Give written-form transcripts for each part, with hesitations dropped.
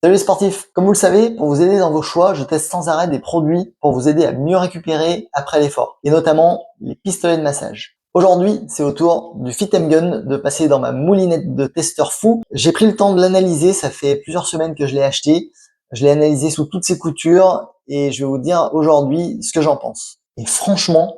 Salut les sportifs, comme vous le savez, pour vous aider dans vos choix, je teste sans arrêt des produits pour vous aider à mieux récupérer après l'effort, et notamment les pistolets de massage. Aujourd'hui, c'est au tour du Fit Gun de passer dans ma moulinette de testeur fou. J'ai pris le temps de l'analyser, ça fait plusieurs semaines que je l'ai acheté. Je l'ai analysé sous toutes ses coutures et je vais vous dire aujourd'hui ce que j'en pense. Et franchement,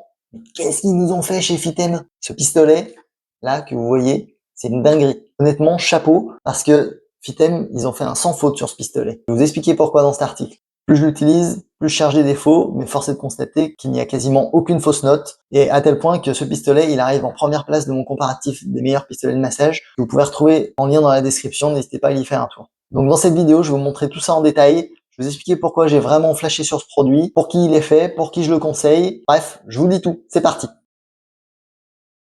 qu'est-ce qu'ils nous ont fait chez Fitem? Ce pistolet, là, que vous voyez, c'est une dinguerie. Honnêtement, chapeau, parce que Fitem, ils ont fait un sans faute sur ce pistolet. Je vais vous expliquer pourquoi dans cet article. Plus je l'utilise, plus je cherche des défauts, mais force est de constater qu'il n'y a quasiment aucune fausse note, et à tel point que ce pistolet, il arrive en première place de mon comparatif des meilleurs pistolets de massage, que vous pouvez retrouver en lien dans la description, n'hésitez pas à y faire un tour. Donc dans cette vidéo, je vais vous montrer tout ça en détail, je vais vous expliquer pourquoi j'ai vraiment flashé sur ce produit, pour qui il est fait, pour qui je le conseille, bref, je vous dis tout, c'est parti.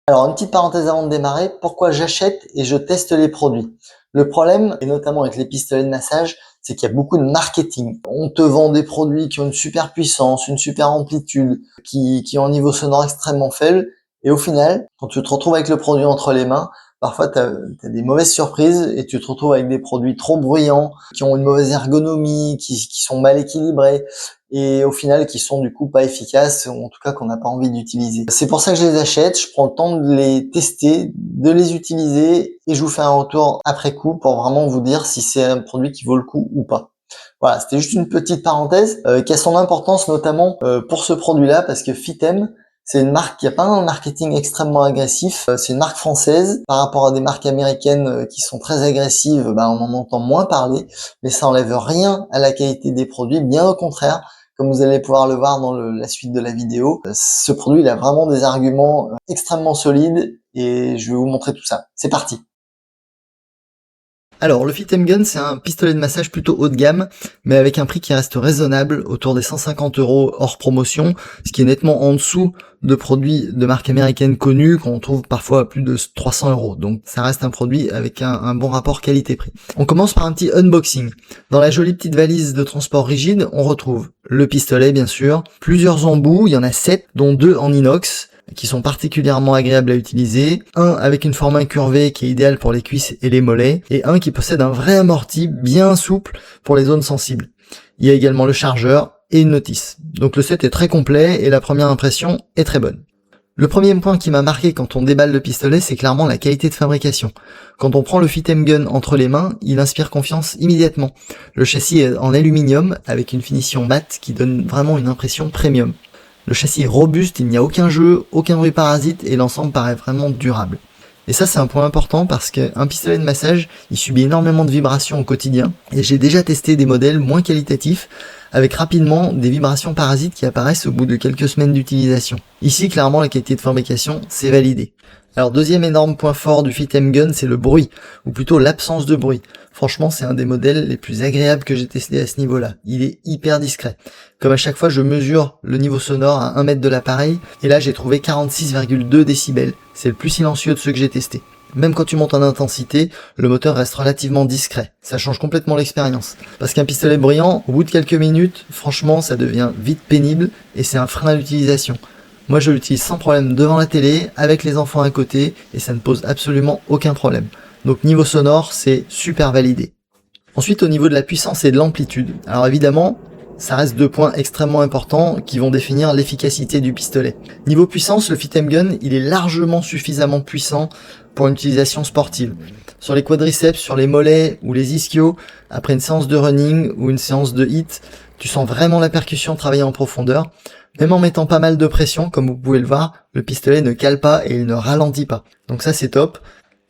Alors une petite parenthèse avant de démarrer, pourquoi j'achète et je teste les produits. Le problème, et notamment avec les pistolets de massage, c'est qu'il y a beaucoup de marketing. On te vend des produits qui ont une super puissance, une super amplitude, qui ont un niveau sonore extrêmement faible, et au final, quand tu te retrouves avec le produit entre les mains, parfois tu as des mauvaises surprises et tu te retrouves avec des produits trop bruyants, qui ont une mauvaise ergonomie, qui sont mal équilibrés, et au final qui sont du coup pas efficaces, ou en tout cas qu'on n'a pas envie d'utiliser. C'est pour ça que je les achète, je prends le temps de les tester, de les utiliser, et je vous fais un retour après coup pour vraiment vous dire si c'est un produit qui vaut le coup ou pas. Voilà, c'était juste une petite parenthèse qui a son importance notamment pour ce produit-là, parce que Fitem, c'est une marque qui a pas un marketing extrêmement agressif. C'est une marque française par rapport à des marques américaines qui sont très agressives. On en entend moins parler, mais ça enlève rien à la qualité des produits. Bien au contraire, comme vous allez pouvoir le voir dans la suite de la vidéo, ce produit il a vraiment des arguments extrêmement solides et je vais vous montrer tout ça. C'est parti. Alors, le Fit Gun, c'est un pistolet de massage plutôt haut de gamme, mais avec un prix qui reste raisonnable, autour des 150 € hors promotion, ce qui est nettement en dessous de produits de marques américaines connues qu'on trouve parfois à plus de 300 €. Donc, ça reste un produit avec un bon rapport qualité-prix. On commence par un petit unboxing. Dans la jolie petite valise de transport rigide, on retrouve le pistolet, bien sûr, plusieurs embouts, il y en a 7, dont 2 en inox, qui sont particulièrement agréables à utiliser, un avec une forme incurvée qui est idéale pour les cuisses et les mollets, et un qui possède un vrai amorti bien souple pour les zones sensibles. Il y a également le chargeur et une notice. Donc le set est très complet et la première impression est très bonne. Le premier point qui m'a marqué quand on déballe le pistolet, c'est clairement la qualité de fabrication. Quand on prend le Fit Gun entre les mains, il inspire confiance immédiatement. Le châssis est en aluminium avec une finition mate qui donne vraiment une impression premium. Le châssis est robuste, il n'y a aucun jeu, aucun bruit parasite et l'ensemble paraît vraiment durable. Et ça c'est un point important parce qu'un pistolet de massage, il subit énormément de vibrations au quotidien et j'ai déjà testé des modèles moins qualitatifs avec rapidement des vibrations parasites qui apparaissent au bout de quelques semaines d'utilisation. Ici clairement la qualité de fabrication c'est validé. Alors deuxième énorme point fort du Fit Gun, c'est le bruit, ou plutôt l'absence de bruit. Franchement, c'est un des modèles les plus agréables que j'ai testé à ce niveau-là. Il est hyper discret. Comme à chaque fois, je mesure le niveau sonore à 1 mètre de l'appareil, et là j'ai trouvé 46,2 décibels. C'est le plus silencieux de ceux que j'ai testés. Même quand tu montes en intensité, le moteur reste relativement discret. Ça change complètement l'expérience. Parce qu'un pistolet bruyant, au bout de quelques minutes, franchement, ça devient vite pénible, et c'est un frein à l'utilisation. Moi je l'utilise sans problème devant la télé, avec les enfants à côté, et ça ne pose absolument aucun problème. Donc niveau sonore, c'est super validé. Ensuite au niveau de la puissance et de l'amplitude. Alors évidemment, ça reste 2 points extrêmement importants qui vont définir l'efficacité du pistolet. Niveau puissance, le Fit Gun, il est largement suffisamment puissant pour une utilisation sportive. Sur les quadriceps, sur les mollets ou les ischios, après une séance de running ou une séance de HIIT, tu sens vraiment la percussion travailler en profondeur. Même en mettant pas mal de pression, comme vous pouvez le voir, le pistolet ne cale pas et il ne ralentit pas. Donc ça c'est top.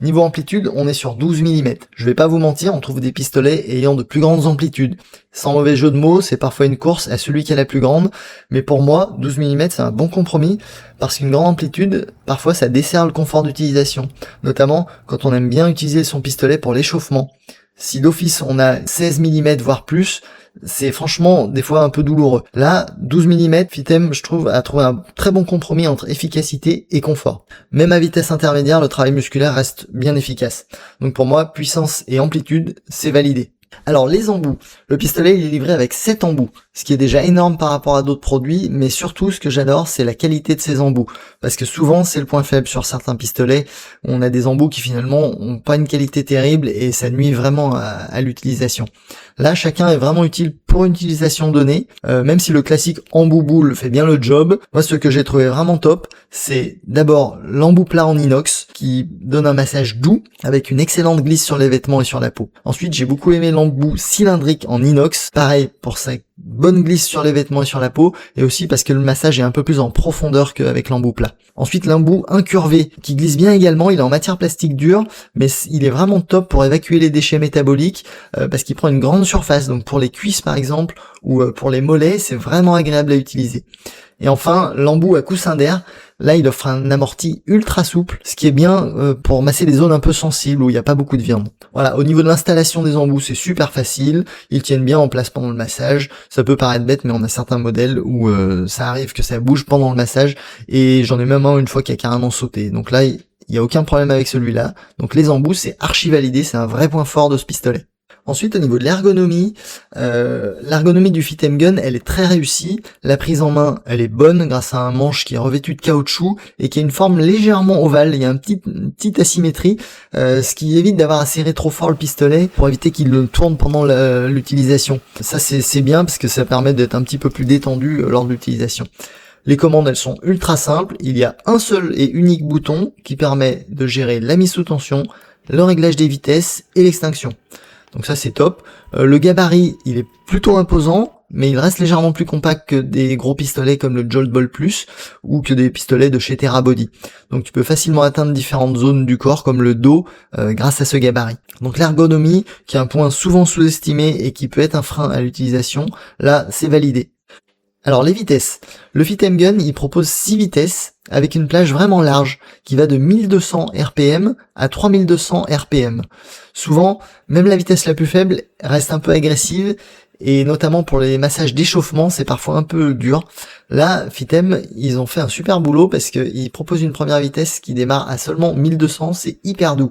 Niveau amplitude, on est sur 12 mm. Je vais pas vous mentir, on trouve des pistolets ayant de plus grandes amplitudes. Sans mauvais jeu de mots, c'est parfois une course à celui qui a la plus grande, mais pour moi, 12 mm c'est un bon compromis, parce qu'une grande amplitude, parfois ça dessert le confort d'utilisation, notamment quand on aime bien utiliser son pistolet pour l'échauffement. Si d'office on a 16 mm voire plus, c'est franchement des fois un peu douloureux. Là, 12 mm, Fitem, je trouve, a trouvé un très bon compromis entre efficacité et confort. Même à vitesse intermédiaire, le travail musculaire reste bien efficace. Donc pour moi, puissance et amplitude, c'est validé. Alors les embouts, le pistolet il est livré avec 7 embouts, ce qui est déjà énorme par rapport à d'autres produits, mais surtout ce que j'adore c'est la qualité de ces embouts, parce que souvent c'est le point faible sur certains pistolets, on a des embouts qui finalement ont pas une qualité terrible et ça nuit vraiment à l'utilisation. Là chacun est vraiment utile pour une utilisation donnée, même si le classique embout boule fait bien le job. Moi ce que j'ai trouvé vraiment top, c'est d'abord l'embout plat en inox qui donne un massage doux avec une excellente glisse sur les vêtements et sur la peau. Ensuite j'ai beaucoup aimé l'embout cylindrique en inox, pareil pour sa bonne glisse sur les vêtements et sur la peau, et aussi parce que le massage est un peu plus en profondeur qu'avec l'embout plat. Ensuite l'embout incurvé qui glisse bien également, il est en matière plastique dure, mais il est vraiment top pour évacuer les déchets métaboliques parce qu'il prend une grande surface, donc pour les cuisses par exemple ou pour les mollets c'est vraiment agréable à utiliser. Et enfin, l'embout à coussin d'air, là il offre un amorti ultra souple, ce qui est bien pour masser les zones un peu sensibles où il n'y a pas beaucoup de viande. Voilà, au niveau de l'installation des embouts, c'est super facile, ils tiennent bien en place pendant le massage, ça peut paraître bête mais on a certains modèles où ça arrive que ça bouge pendant le massage, et j'en ai même un une fois qui a carrément sauté, donc là il n'y a aucun problème avec celui-là. Donc les embouts c'est archi validé, c'est un vrai point fort de ce pistolet. Ensuite, au niveau de l'ergonomie du Fit Gun, elle est très réussie. La prise en main, elle est bonne grâce à un manche qui est revêtu de caoutchouc et qui a une forme légèrement ovale. Il y a une petite asymétrie, ce qui évite d'avoir à serrer trop fort le pistolet pour éviter qu'il le tourne pendant l'utilisation. Ça, c'est bien parce que ça permet d'être un petit peu plus détendu lors de l'utilisation. Les commandes, elles sont ultra simples. Il y a un seul et unique bouton qui permet de gérer la mise sous tension, le réglage des vitesses et l'extinction. Donc ça c'est top. Le gabarit il est plutôt imposant, mais il reste légèrement plus compact que des gros pistolets comme le Jolt Ball Plus ou que des pistolets de chez Terabody. Donc tu peux facilement atteindre différentes zones du corps comme le dos grâce à ce gabarit. Donc l'ergonomie, qui est un point souvent sous-estimé et qui peut être un frein à l'utilisation, là c'est validé. Alors les vitesses. Le Fit Gun il propose 6 vitesses avec une plage vraiment large qui va de 1200 RPM à 3200 RPM. Souvent, même la vitesse la plus faible reste un peu agressive et notamment pour les massages d'échauffement, c'est parfois un peu dur. Là, Fitem, ils ont fait un super boulot parce qu'ils proposent une première vitesse qui démarre à seulement 1200, c'est hyper doux.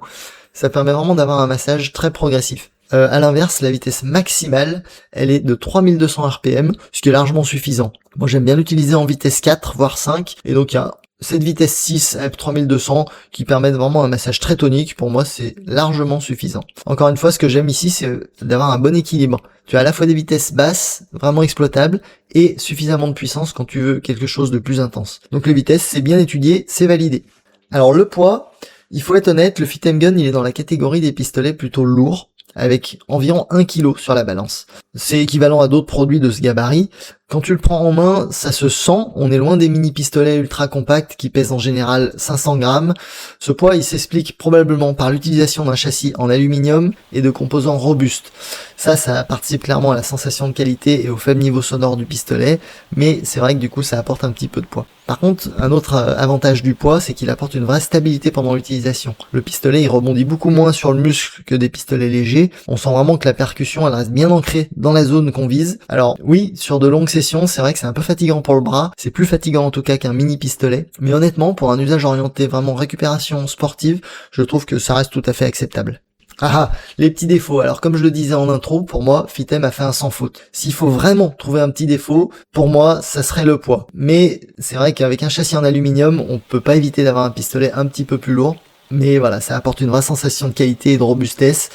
Ça permet vraiment d'avoir un massage très progressif. À l'inverse, la vitesse maximale, elle est de 3200 RPM, ce qui est largement suffisant. Moi, j'aime bien l'utiliser en vitesse 4, voire 5, et donc il y a cette vitesse 6 à 3200 qui permettent vraiment un massage très tonique. Pour moi, c'est largement suffisant. Encore une fois, ce que j'aime ici, c'est d'avoir un bon équilibre. Tu as à la fois des vitesses basses, vraiment exploitables, et suffisamment de puissance quand tu veux quelque chose de plus intense. Donc les vitesses, c'est bien étudié, c'est validé. Alors le poids, il faut être honnête, le Fit Gun, il est dans la catégorie des pistolets plutôt lourds, avec environ 1 kg sur la balance. C'est équivalent à d'autres produits de ce gabarit. Quand tu le prends en main, ça se sent, on est loin des mini pistolets ultra compacts qui pèsent en général 500 grammes. Ce poids, il s'explique probablement par l'utilisation d'un châssis en aluminium et de composants robustes. Ça participe clairement à la sensation de qualité et au faible niveau sonore du pistolet, mais c'est vrai que du coup ça apporte un petit peu de poids. Par contre, un autre avantage du poids, c'est qu'il apporte une vraie stabilité pendant l'utilisation. Le pistolet, il rebondit beaucoup moins sur le muscle que des pistolets légers. On sent vraiment que la percussion, elle reste bien ancrée dans la zone qu'on vise. Alors oui, sur de longues sessions, c'est vrai que c'est un peu fatigant pour le bras. C'est plus fatigant en tout cas qu'un mini pistolet. Mais honnêtement, pour un usage orienté vraiment récupération sportive, je trouve que ça reste tout à fait acceptable. Ah, les petits défauts. Alors comme je le disais en intro, pour moi, Fitem a fait un sans faute. S'il faut vraiment trouver un petit défaut, pour moi, ça serait le poids. Mais c'est vrai qu'avec un châssis en aluminium, on peut pas éviter d'avoir un pistolet un petit peu plus lourd. Mais voilà, ça apporte une vraie sensation de qualité et de robustesse.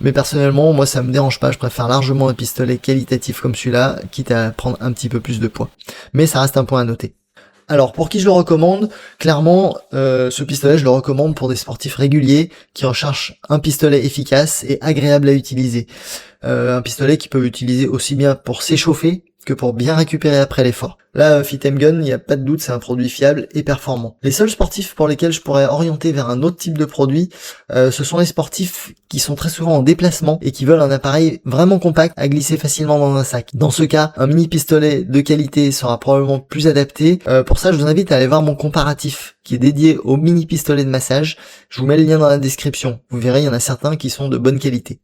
Mais personnellement, moi ça me dérange pas, je préfère largement un pistolet qualitatif comme celui-là, quitte à prendre un petit peu plus de poids. Mais ça reste un point à noter. Alors pour qui je le recommande, clairement ce pistolet je le recommande pour des sportifs réguliers qui recherchent un pistolet efficace et agréable à utiliser. Un pistolet qu'ils peuvent utiliser aussi bien pour s'échauffer que pour bien récupérer après l'effort. Là, Fit Gun, il n'y a pas de doute, c'est un produit fiable et performant. Les seuls sportifs pour lesquels je pourrais orienter vers un autre type de produit, ce sont les sportifs qui sont très souvent en déplacement et qui veulent un appareil vraiment compact à glisser facilement dans un sac. Dans ce cas, un mini pistolet de qualité sera probablement plus adapté. Pour ça, je vous invite à aller voir mon comparatif qui est dédié au mini pistolet de massage. Je vous mets le lien dans la description. Vous verrez, il y en a certains qui sont de bonne qualité.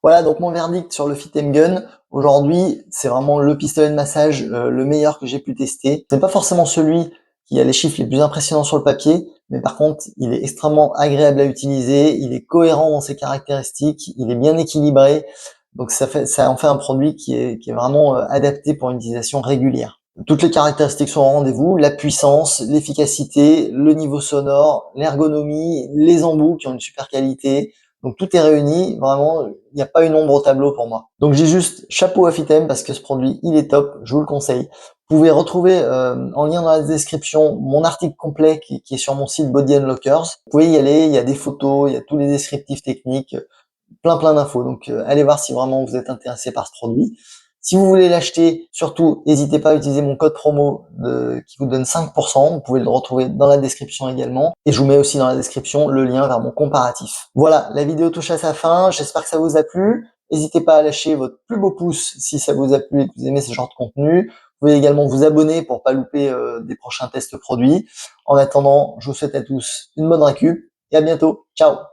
Voilà donc mon verdict sur le Fit Gun. Aujourd'hui, c'est vraiment le pistolet de massage le meilleur que j'ai pu tester. C'est pas forcément celui qui a les chiffres les plus impressionnants sur le papier, mais par contre, il est extrêmement agréable à utiliser, il est cohérent dans ses caractéristiques, il est bien équilibré, donc ça en fait un produit qui est vraiment adapté pour une utilisation régulière. Toutes les caractéristiques sont au rendez-vous, la puissance, l'efficacité, le niveau sonore, l'ergonomie, les embouts qui ont une super qualité. Donc tout est réuni, vraiment, il n'y a pas une ombre au tableau pour moi. Donc j'ai juste chapeau à Fitem parce que ce produit, il est top, je vous le conseille. Vous pouvez retrouver en lien dans la description mon article complet qui est sur mon site Body Unlockers. Vous pouvez y aller, il y a des photos, il y a tous les descriptifs techniques, plein d'infos. Donc allez voir si vraiment vous êtes intéressé par ce produit. Si vous voulez l'acheter, surtout, n'hésitez pas à utiliser mon code promo qui vous donne 5%. Vous pouvez le retrouver dans la description également. Et je vous mets aussi dans la description le lien vers mon comparatif. Voilà, la vidéo touche à sa fin. J'espère que ça vous a plu. N'hésitez pas à lâcher votre plus beau pouce si ça vous a plu et que vous aimez ce genre de contenu. Vous pouvez également vous abonner pour pas louper des prochains tests produits. En attendant, je vous souhaite à tous une bonne récup et à bientôt. Ciao!